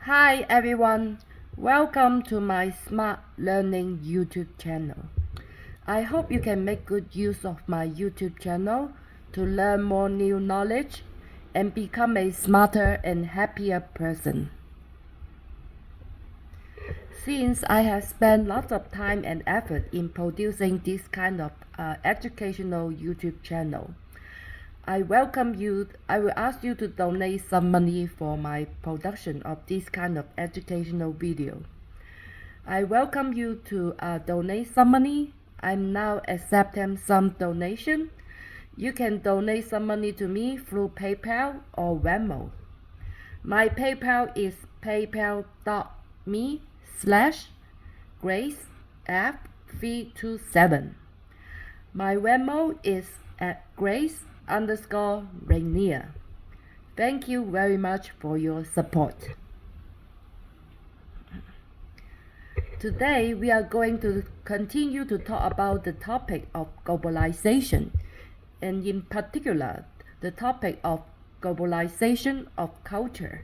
Hi everyone, welcome to my Smart Learning YouTube channel. I hope you can make good use of my YouTube channel to learn more new knowledge and become a smarter and happier person. Since I have spent lots of time and effort in producing this kind of educational YouTube channel, I will ask you to donate some money for my production of this kind of educational video. I welcome you to donate some money. I'm now accepting some donation. You can donate some money to me through PayPal or Venmo. My PayPal is paypal.me/GraceF327. My Venmo is at Grace_Rainier. Thank you very much for your support. Today, we are going to continue to talk about the topic of globalization, and in particular, the topic of globalization of culture.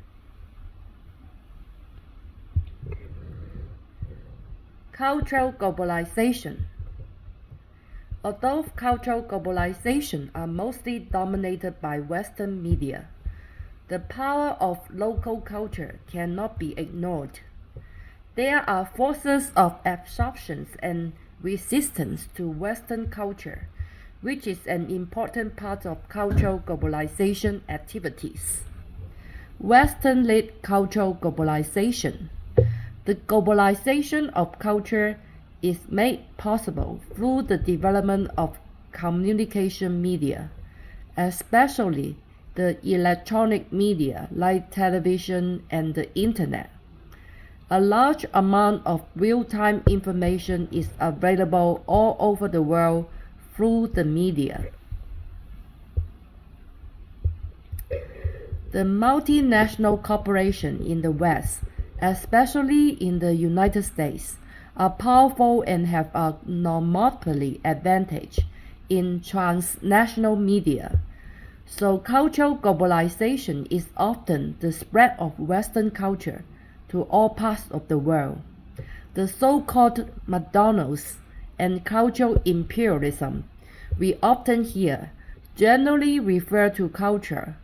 Cultural globalization. Although cultural globalization are mostly dominated by Western media, the power of local culture cannot be ignored. There are forces of absorption and resistance to Western culture, which is an important part of cultural globalization activities. Western-led cultural globalization. The globalization of culture is made possible through the development of communication media, especially the electronic media like television and the internet. A large amount of real-time information is available all over the world through the media. The multinational corporations in the West, especially in the United States, are powerful and have a monopoly advantage in transnational media. So cultural globalization is often the spread of Western culture to all parts of the world. The so-called McDonald's and cultural imperialism we often hear generally refer to culture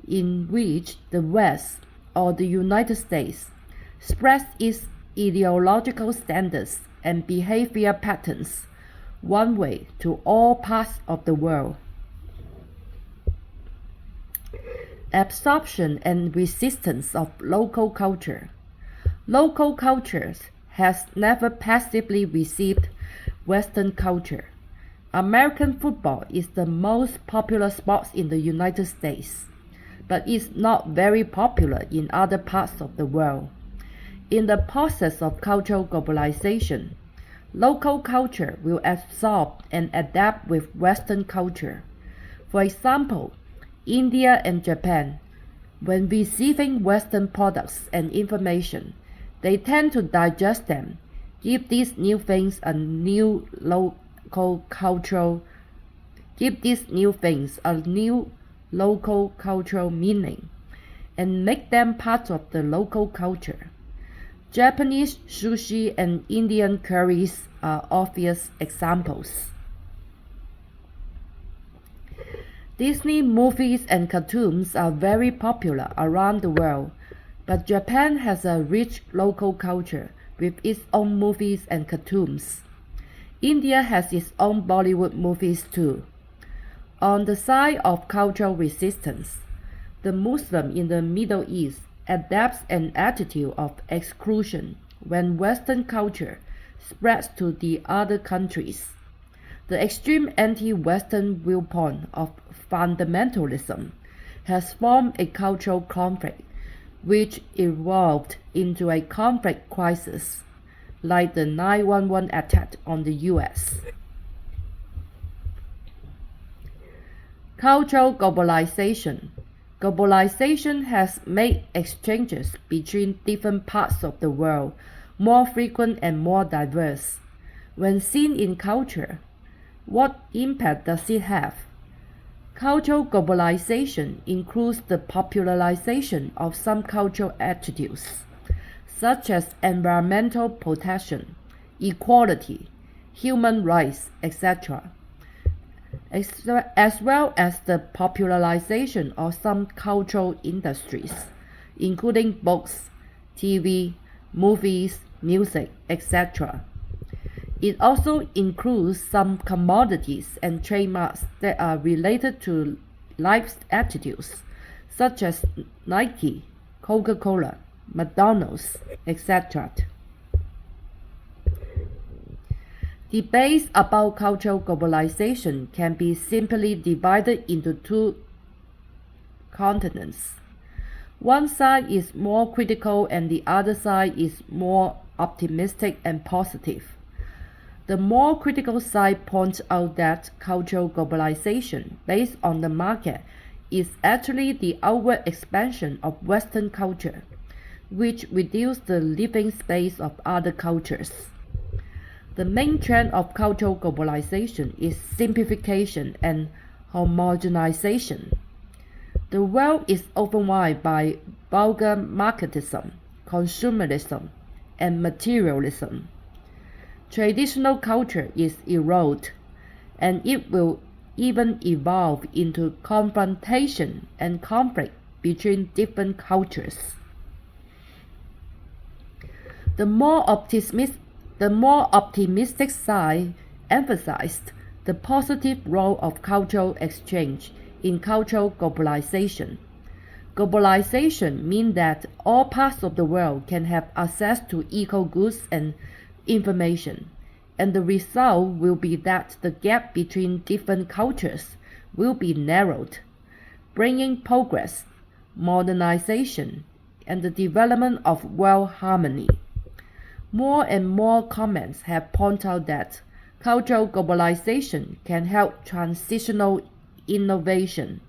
in which the West or the United States spreads its ideological standards and behavior patterns one way to all parts of the world. Absorption and resistance of local culture. Local cultures has never passively received Western culture. American football is the most popular sport in the United States, but is not very popular in other parts of the world. In the process of cultural globalization, local culture will absorb and adapt with Western culture. For example, India and Japan, when receiving Western products and information, they tend to digest them, give these new things a new local cultural meaning, and make them part of the local culture. Japanese sushi and Indian curries are obvious examples. Disney movies and cartoons are very popular around the world, but Japan has a rich local culture with its own movies and cartoons. India has its own Bollywood movies too. On the side of cultural resistance, the Muslim in the Middle East adapts an attitude of exclusion when Western culture spreads to the other countries. The extreme anti-Western viewpoint of fundamentalism has formed a cultural conflict which evolved into a conflict crisis, like the 9/11 attack on the US. Cultural globalization. Globalization has made exchanges between different parts of the world more frequent and more diverse. When seen in culture, what impact does it have? Cultural globalization includes the popularization of some cultural attitudes, such as environmental protection, equality, human rights, etc., as well as the popularization of some cultural industries, including books, TV, movies, music, etc. It also includes some commodities and trademarks that are related to life attitudes, such as Nike, Coca-Cola, McDonald's, etc. Debates about cultural globalization can be simply divided into two continents. One side is more critical and the other side is more optimistic and positive. The more critical side points out that cultural globalization based on the market is actually the outward expansion of Western culture, which reduces the living space of other cultures. The main trend of cultural globalization is simplification and homogenization. The world is overwhelmed by vulgar marketism, consumerism, and materialism. Traditional culture is eroded, and it will even evolve into confrontation and conflict between different cultures. The more optimistic side emphasized the positive role of cultural exchange in cultural globalization. Globalization means that all parts of the world can have access to equal goods and information, and the result will be that the gap between different cultures will be narrowed, bringing progress, modernization, and the development of world harmony. More and more comments have pointed out that cultural globalization can help traditional innovation,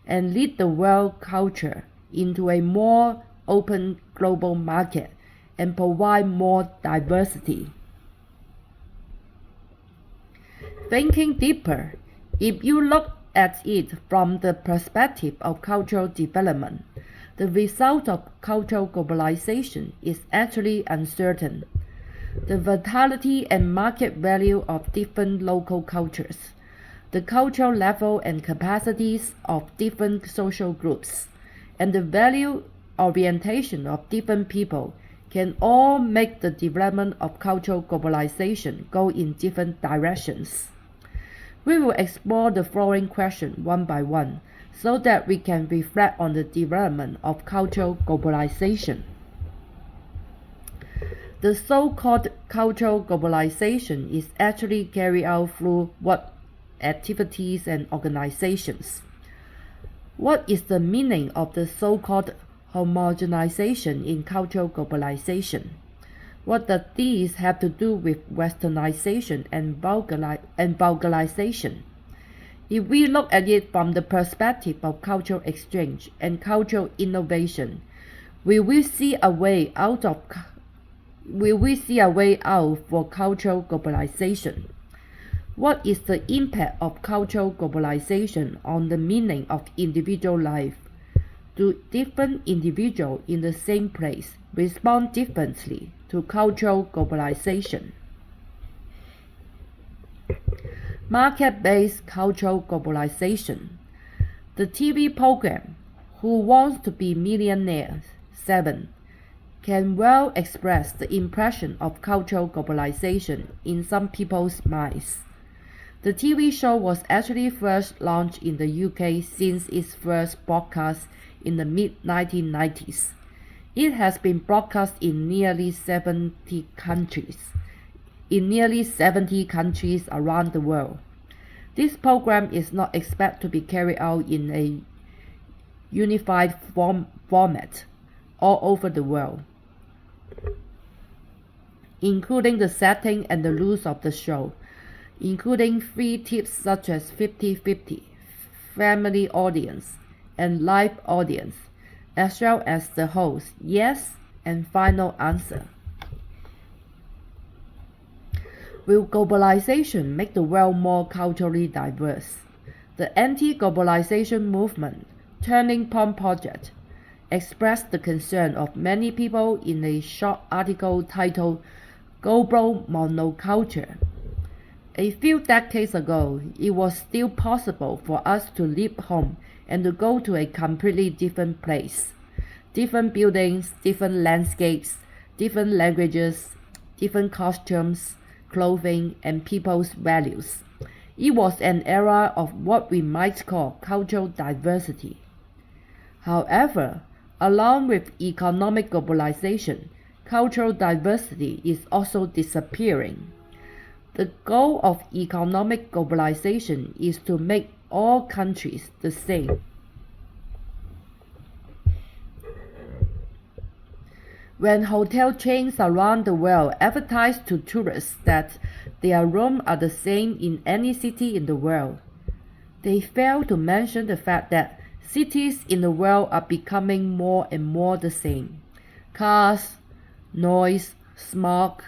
and lead the world culture into a more open global market and provide more diversity. Thinking deeper, if you look at it from the perspective of cultural development, the result of cultural globalization is actually uncertain. The vitality and market value of different local cultures, the cultural level and capacities of different social groups, and the value orientation of different people can all make the development of cultural globalization go in different directions. We will explore the following questions one by one so that we can reflect on the development of cultural globalization. The so-called cultural globalization is actually carried out through what activities and organizations? What is the meaning of the so-called homogenization in cultural globalization? What does this have to do with westernization and vulgarization? If we look at it from the perspective of cultural exchange and cultural innovation, will we see a way out for cultural globalization? What is the impact of cultural globalization on the meaning of individual life? Do different individuals in the same place respond differently to cultural globalization? Market-based cultural globalization. The TV program Who Wants to Be Millionaire 7 can well express the impression of cultural globalization in some people's minds. The TV show was actually first launched in the UK since its first broadcast in the mid-1990s. It has been broadcast in nearly 70 countries around the world. This program is not expected to be carried out in a unified format all over the world, including the setting and the rules of the show, including free tips such as 50-50, family audience, and live audience, as well as the host, yes, and final answer. Will globalization make the world more culturally diverse? The anti-globalization movement, Turning Point Project, expressed the concern of many people in a short article titled Global Monoculture. A few decades ago, it was still possible for us to leave home and to go to a completely different place. Different buildings, different landscapes, different languages, different costumes, clothing, and people's values. It was an era of what we might call cultural diversity. However, along with economic globalization, cultural diversity is also disappearing. The goal of economic globalization is to make all countries the same. When hotel chains around the world advertise to tourists that their rooms are the same in any city in the world, they fail to mention the fact that cities in the world are becoming more and more the same. Cars, noise, smog,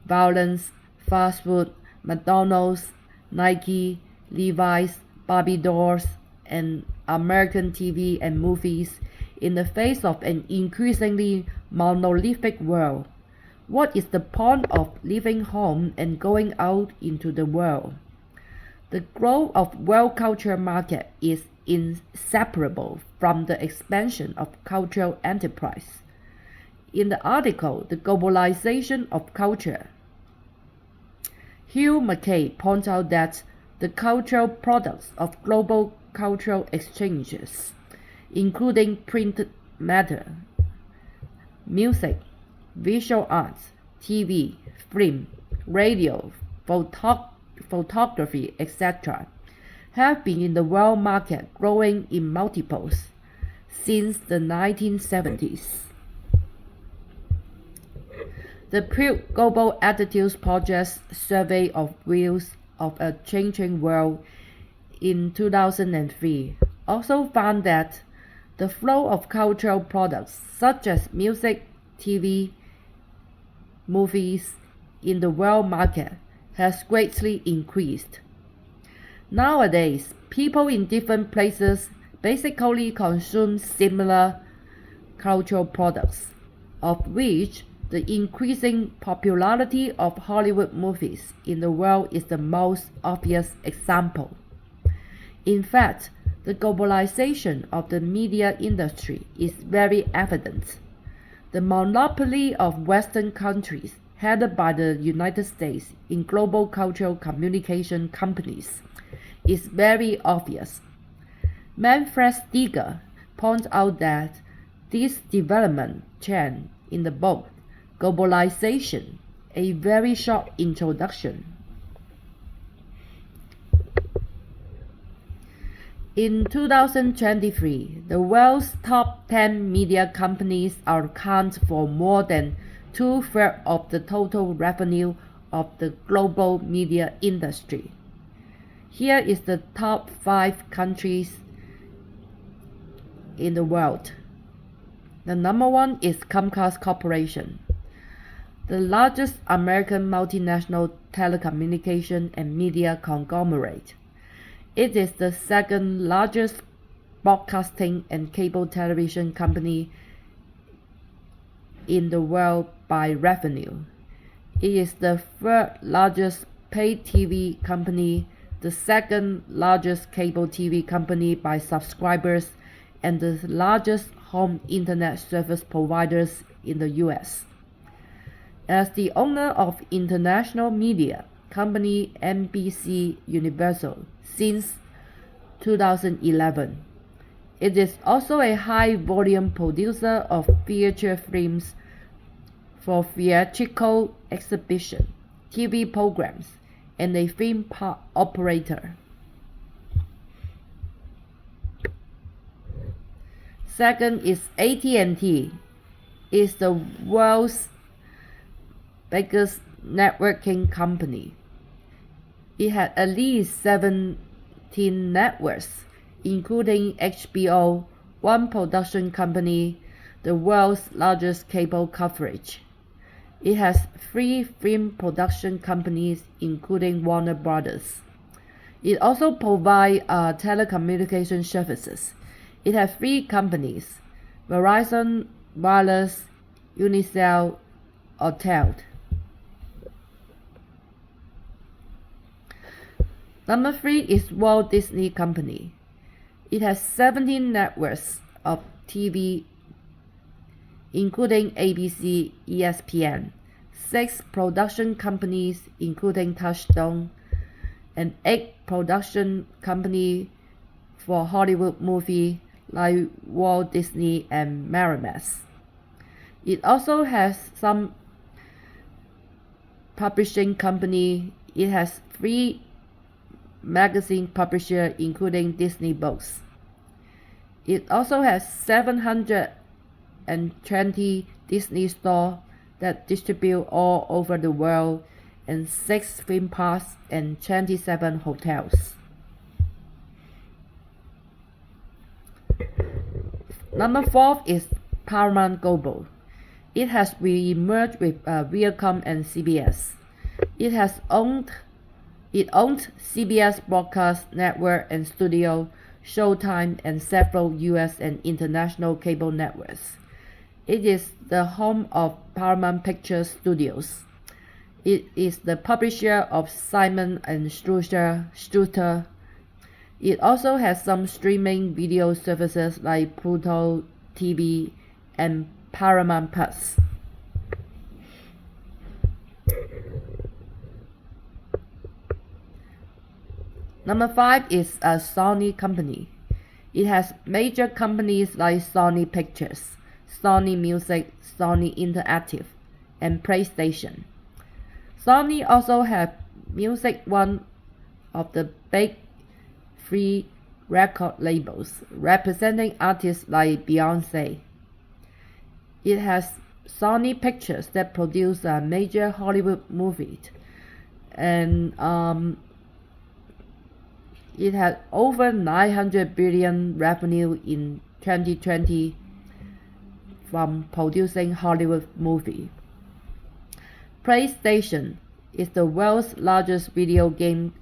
violence, fast food, McDonald's, Nike, Levi's, Barbie dolls, and American TV and movies in the face of an increasingly monolithic world. What is the point of leaving home and going out into the world? The growth of world culture market is inseparable from the expansion of cultural enterprise. In the article, The Globalization of Culture, Hugh Mackay points out that the cultural products of global cultural exchanges, including printed matter, music, visual arts, TV, film, radio, photography, etc., have been in the world market growing in multiples since the 1970s. The Pew Global Attitudes Project's survey of views of a changing world in 2003 also found that the flow of cultural products such as music, TV, movies in the world market has greatly increased. Nowadays, people in different places basically consume similar cultural products, of which the increasing popularity of Hollywood movies in the world is the most obvious example. In fact, the globalization of the media industry is very evident. The monopoly of Western countries headed by the United States in global cultural communication companies is very obvious. Manfred Steger points out that this development trend in the book Globalization, a very short introduction. In 2023, the world's top 10 media companies account for more than 2/3 of the total revenue of the global media industry. Here is the top 5 countries in the world. The number 1 is Comcast Corporation, the largest American multinational telecommunication and media conglomerate. It is the second largest broadcasting and cable television company in the world by revenue. It is the third largest paid TV company, the second largest cable TV company by subscribers, and the largest home internet service providers in the US. As the owner of international media company NBC Universal since 2011, it is also a high-volume producer of feature films for theatrical exhibition, TV programs, and a theme park operator. Second is AT&T. It's the world's biggest networking company. It had at least 17 networks, including HBO, one production company, the world's largest cable coverage, It has 3 film production companies, including Warner Brothers. It also provides telecommunication services. It has 3 companies: Verizon Wireless, Unicel, Airtel. Number 3 is Walt Disney Company. It has 17 networks of TV, including ABC, ESPN, 6 production companies, including Touchstone, and 8 production companies for Hollywood movies like Walt Disney and Miramax. It also has some publishing company. It has 3 magazine publishers, including Disney Books. It also has 720 Disney stores that distribute all over the world, and 6 theme parks and 27 hotels. Number 4 is Paramount Global. It has re-merged with Viacom and CBS. It owns CBS Broadcast Network and Studio, Showtime, and several U.S. and international cable networks. It is the home of Paramount Pictures Studios. It is the publisher of Simon & Schuster. It also has some streaming video services like Pluto TV and Paramount Plus. Number 5 is a Sony Company. It has major companies like Sony Pictures, Sony Music, Sony Interactive, and PlayStation. Sony also has Music, one of the big 3 record labels representing artists like Beyoncé. It has Sony Pictures that produce a major Hollywood movie, and it had over $900 billion revenue in 2020 from producing Hollywood movies. PlayStation is the world's largest video game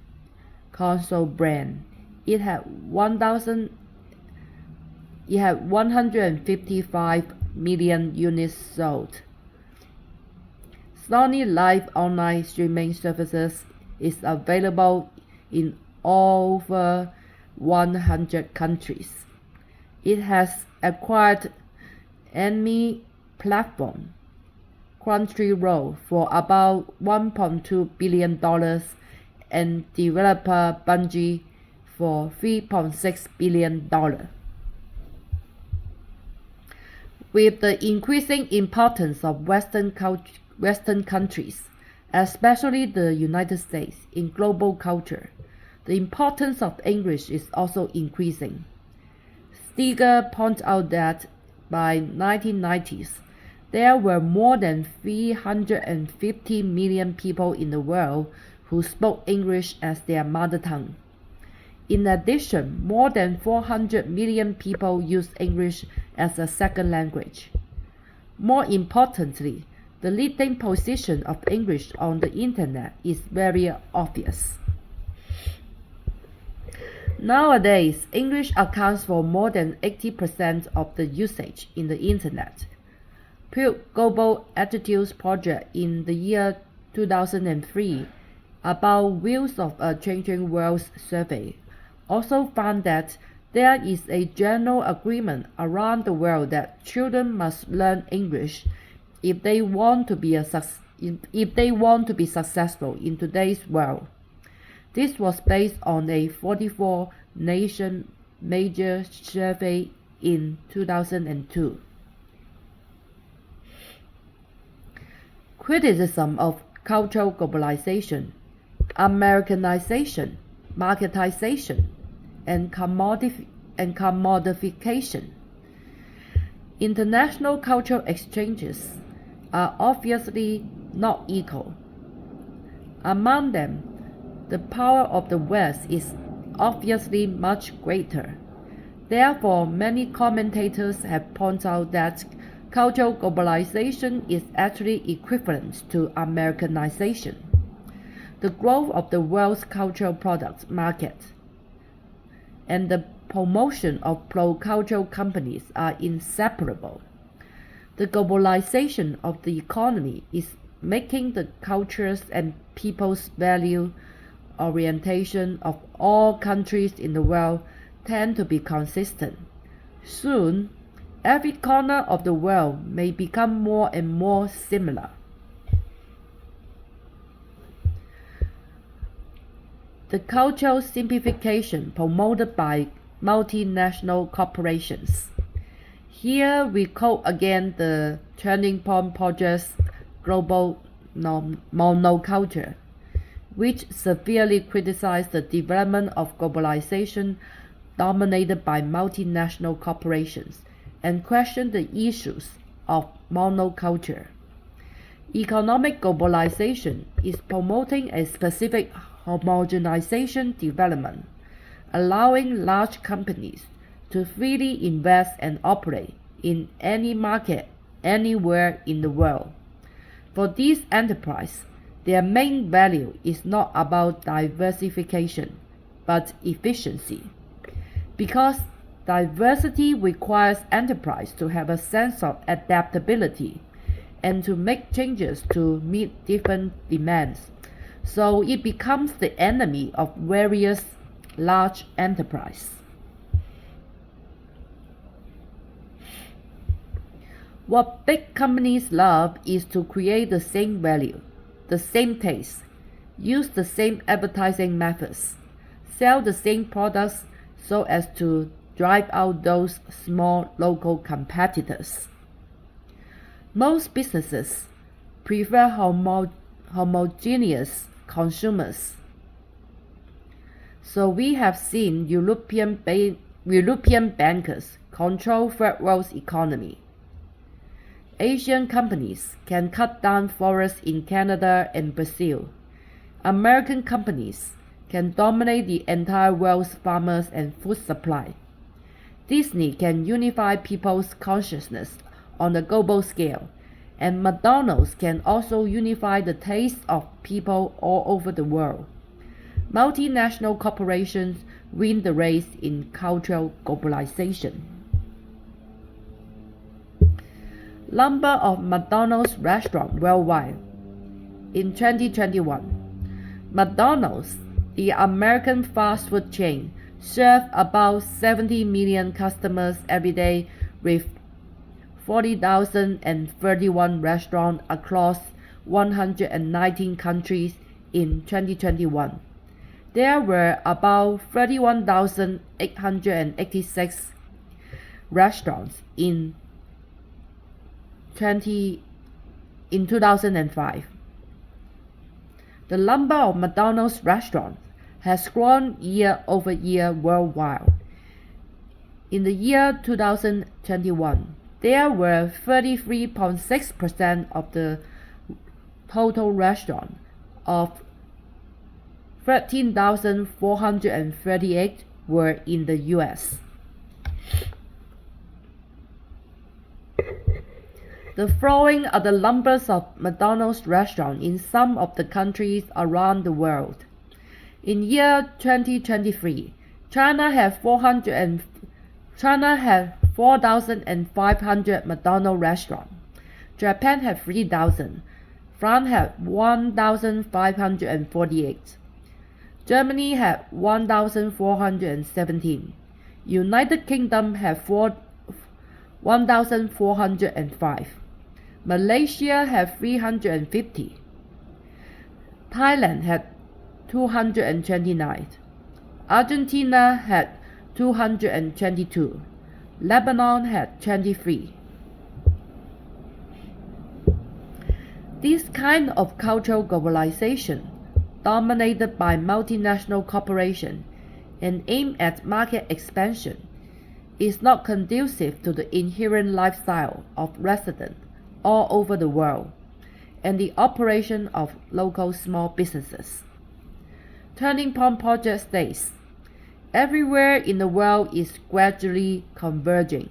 console brand. It had 155 million units sold. Sony Live online streaming services is available in over 100 countries. It has acquired enemy platform Crunchyroll for about $1.2 billion and developer Bungie for $3.6 billion. With the increasing importance of Western countries, especially the United States, in global culture, the importance of English is also increasing. Steger points out that by 1990s, there were more than 350 million people in the world who spoke English as their mother tongue. In addition, more than 400 million people use English as a second language. More importantly, the leading position of English on the Internet is very obvious. Nowadays, English accounts for more than 80% of the usage in the Internet. Pew Global Attitudes Project in the year 2003 about Views of a Changing World survey also found that there is a general agreement around the world that children must learn English if they want to be successful in today's world. This was based on a 44-nation major survey in 2002. Criticism of cultural globalization, Americanization, marketization, and commodification. International cultural exchanges are obviously not equal. Among them, the power of the West is obviously much greater. Therefore, many commentators have pointed out that cultural globalization is actually equivalent to Americanization. The growth of the world's cultural products market and the promotion of pro-cultural companies are inseparable. The globalization of the economy is making the cultures and people's value orientation of all countries in the world tend to be consistent. Soon, every corner of the world may become more and more similar. The cultural simplification promoted by multinational corporations. Here we quote again the Turning Point Project's global monoculture, which severely criticized the development of globalization dominated by multinational corporations and questioned the issues of monoculture. Economic globalization is promoting a specific homogenization development, allowing large companies to freely invest and operate in any market anywhere in the world. For these enterprises, their main value is not about diversification, but efficiency. Because diversity requires enterprise to have a sense of adaptability and to make changes to meet different demands. So it becomes the enemy of various large enterprises. What big companies love is to create the same value, the same taste, use the same advertising methods, sell the same products so as to drive out those small local competitors. Most businesses prefer homogeneous consumers. So we have seen European bankers control third world's economy. Asian companies can cut down forests in Canada and Brazil. American companies can dominate the entire world's farmers and food supply. Disney can unify people's consciousness on a global scale, and McDonald's can also unify the tastes of people all over the world. Multinational corporations win the race in cultural globalization. Number of McDonald's restaurants worldwide. In 2021, McDonald's, the American fast food chain, served about 70 million customers every day with 40,031 restaurants across 119 countries in 2021. There were about 31,886 restaurants in 2005. The number of McDonald's restaurants has grown year over year worldwide. In the year 2021, there were 33.6% of the total restaurants of 13,438 were in the US. The following are the numbers of McDonald's restaurants in some of the countries around the world. In year 2023, China had 4,500 McDonald's restaurants. Japan had 3,000. France had 1,548. Germany had 1,417. United Kingdom had 1,405. Malaysia had 350. Thailand had 229. Argentina had 222. Lebanon had 23. This kind of cultural globalization, dominated by multinational corporations and aimed at market expansion, is not conducive to the inherent lifestyle of residents all over the world and the operation of local small businesses. Turning Point Project states, everywhere in the world is gradually converging.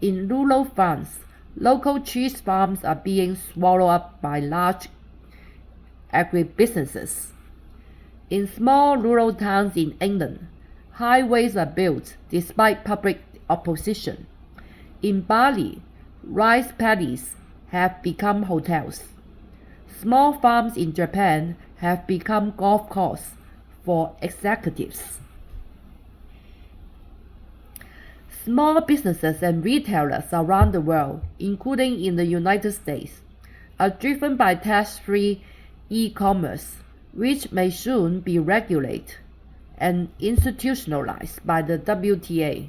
In rural France, Local cheese farms are being swallowed up by large agribusinesses. In small rural towns in England, highways are built despite public opposition. In Bali, rice paddies have become hotels. Small farms in Japan have become golf courses for executives. Small businesses and retailers around the world, including in the United States, are driven by tax-free e-commerce, which may soon be regulated and institutionalized by the WTA.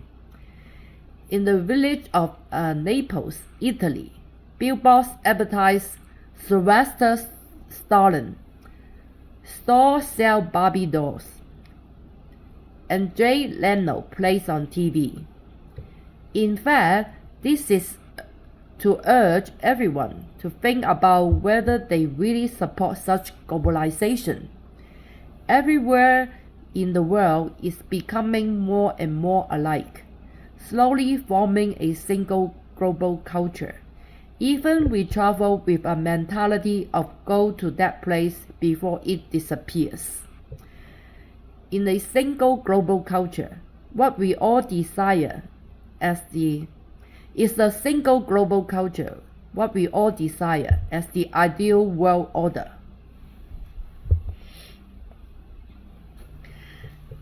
In the village of Naples, Italy, billboards advertise Sylvester Stallone. Stores sell Barbie dolls, and Jay Leno plays on TV. In fact, this is to urge everyone to think about whether they really support such globalization. Everywhere in the world is becoming more and more alike, slowly forming a single global culture. Even we travel with a mentality of go to that place before it disappears. In a single global culture, what we all desire is a single global culture, what we all desire as the ideal world order.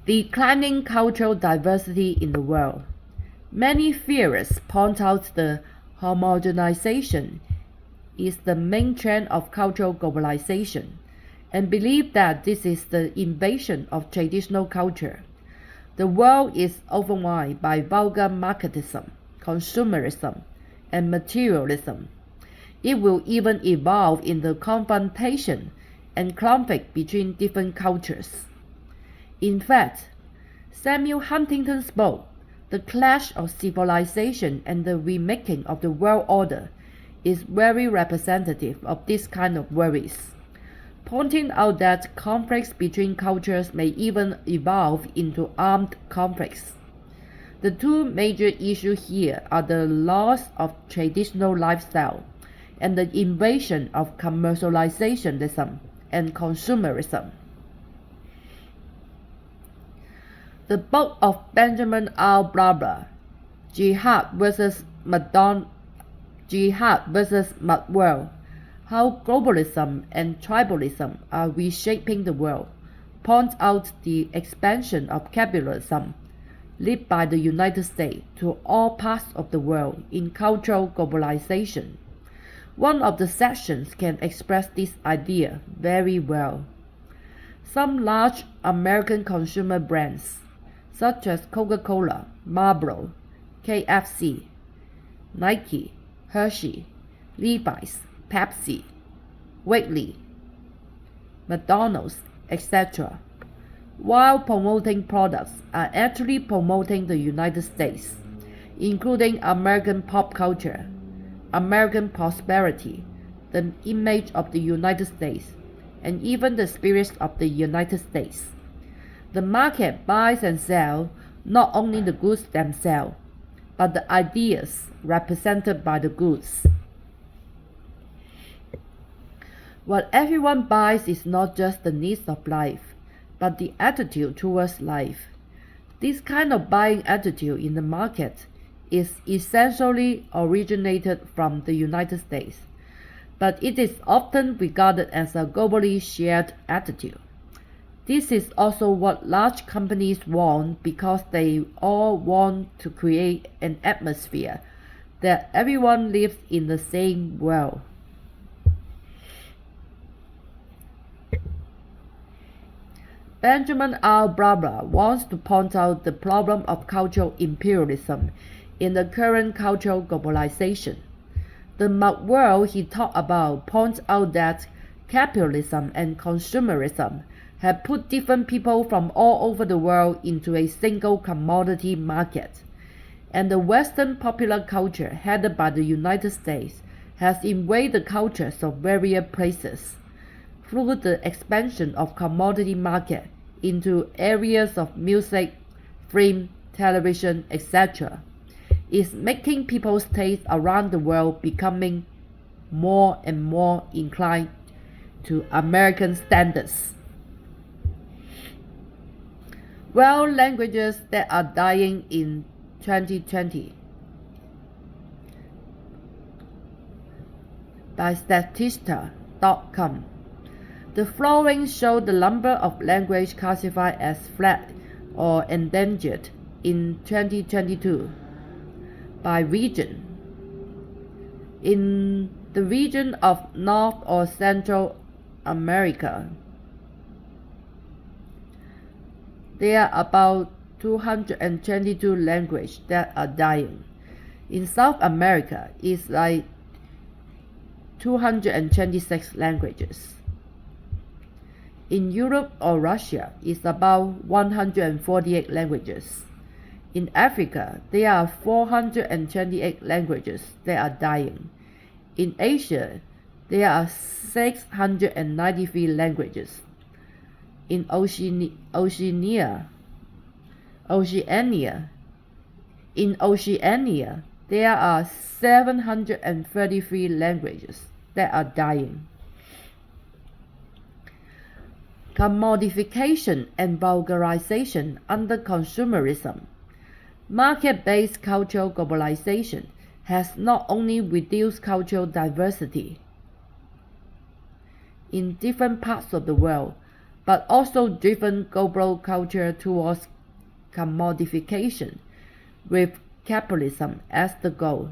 Declining cultural diversity in the world. Many theorists point out the homogenization is the main trend of cultural globalization and believe that this is the invasion of traditional culture. The world is overwhelmed by vulgar marketism, consumerism, and materialism. It will even evolve in the confrontation and conflict between different cultures. In fact, Samuel Huntington's book, The Clash of Civilization and the Remaking of the World Order, is very representative of this kind of worries, pointing out that conflicts between cultures may even evolve into armed conflicts. The two major issues here are the loss of traditional lifestyle and the invasion of commercializationism and consumerism. The book of Benjamin R. Barber, Jihad versus Mudworld, How Globalism and Tribalism Are Reshaping the World, points out the expansion of capitalism led by the United States to all parts of the world in cultural globalization. One of the sections can express this idea very well. Some large American consumer brands, such as Coca-Cola, Marlboro, KFC, Nike, Hershey, Levi's, Pepsi, Wrigley, McDonald's, etc., while promoting products, are actually promoting the United States, including American pop culture, American prosperity, the image of the United States, and even the spirit of the United States. The market buys and sells not only the goods themselves, but the ideas represented by the goods. What everyone buys is not just the needs of life, but the attitude towards life. This kind of buying attitude in the market is essentially originated from the United States, but it is often regarded as a globally shared attitude. This is also what large companies want because they all want to create an atmosphere that everyone lives in the same world. Benjamin R. Barber wants to point out the problem of cultural imperialism in the current cultural globalization. The mud world he talked about points out that capitalism and consumerism have put different people from all over the world into a single commodity market, and the Western popular culture headed by the United States has invaded the cultures of various places through the expansion of commodity market into areas of music, film, television, etc. is making people's taste around the world becoming more and more inclined to American standards. Well, languages that are dying in 2020 by Statista.com. The following show the number of languages classified as flat or endangered in 2022 by region. In the region of North or Central America, there are about 222 languages that are dying. In South America, it's like 226 languages. In Europe or Russia, it's about 148 languages. In Africa, there are 428 languages that are dying. In Asia, there are 693 languages. In Oceania, there are 733 languages that are dying. Commodification and vulgarization under consumerism. Market-based cultural globalization has not only reduced cultural diversity in different parts of the world, but also driven global culture towards commodification, with capitalism as the goal.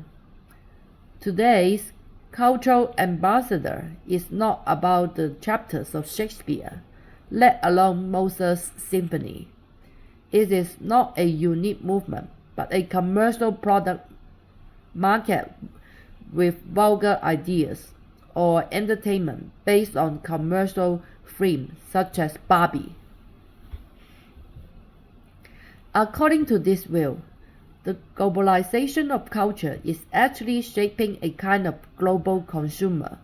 Today's cultural ambassador is not about the chapters of Shakespeare, let alone Mozart's symphony. It is not a unique movement, but a commercial product market with vulgar ideas or entertainment based on commercial themes such as Barbie. According to this view, the globalization of culture is actually shaping a kind of global consumer.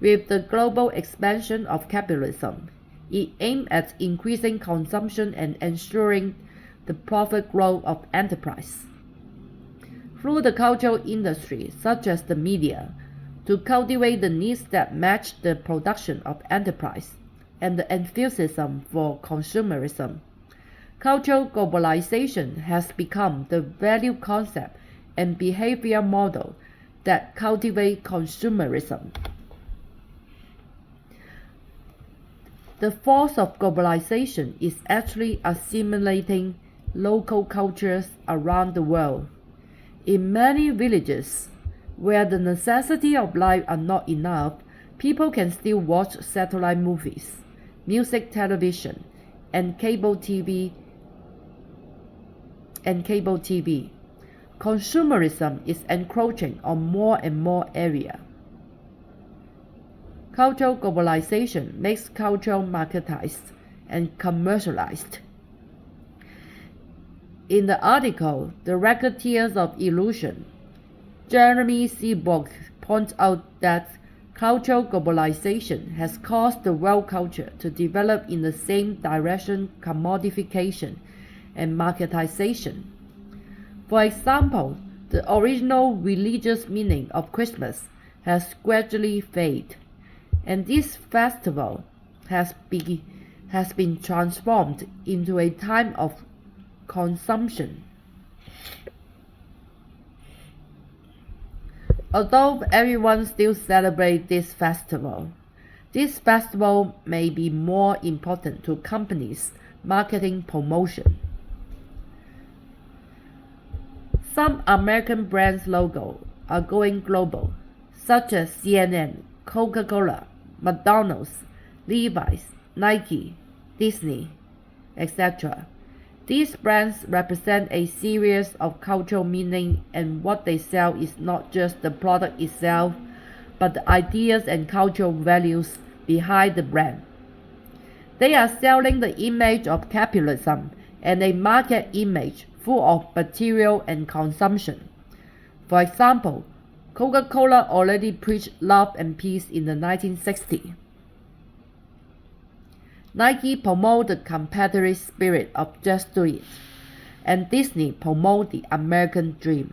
With the global expansion of capitalism, it aims at increasing consumption and ensuring the profit growth of enterprise. Through the cultural industry, such as the media, to cultivate the needs that match the production of enterprise and the enthusiasm for consumerism. Cultural globalization has become the value concept and behavior model that cultivate consumerism. The force of globalization is actually assimilating local cultures around the world. In many villages, where the necessities of life are not enough, people can still watch satellite movies, music television, and cable TV. Consumerism is encroaching on more and more area. Cultural globalization makes culture marketized and commercialized. In the article, The Racketeers of Illusion, Jeremy Seaborg points out that cultural globalization has caused the world culture to develop in the same direction: commodification and marketization. For example, the original religious meaning of Christmas has gradually faded, and this festival has been transformed into a time of consumption. Although everyone still celebrates this festival may be more important to companies' marketing promotion. Some American brands' logos are going global, such as CNN, Coca-Cola, McDonald's, Levi's, Nike, Disney, etc. These brands represent a series of cultural meaning, and what they sell is not just the product itself, but the ideas and cultural values behind the brand. They are selling the image of capitalism and a market image full of material and consumption. For example, Coca-Cola already preached love and peace in the 1960s. Nike promoted the competitive spirit of Just Do It, and Disney promoted the American dream.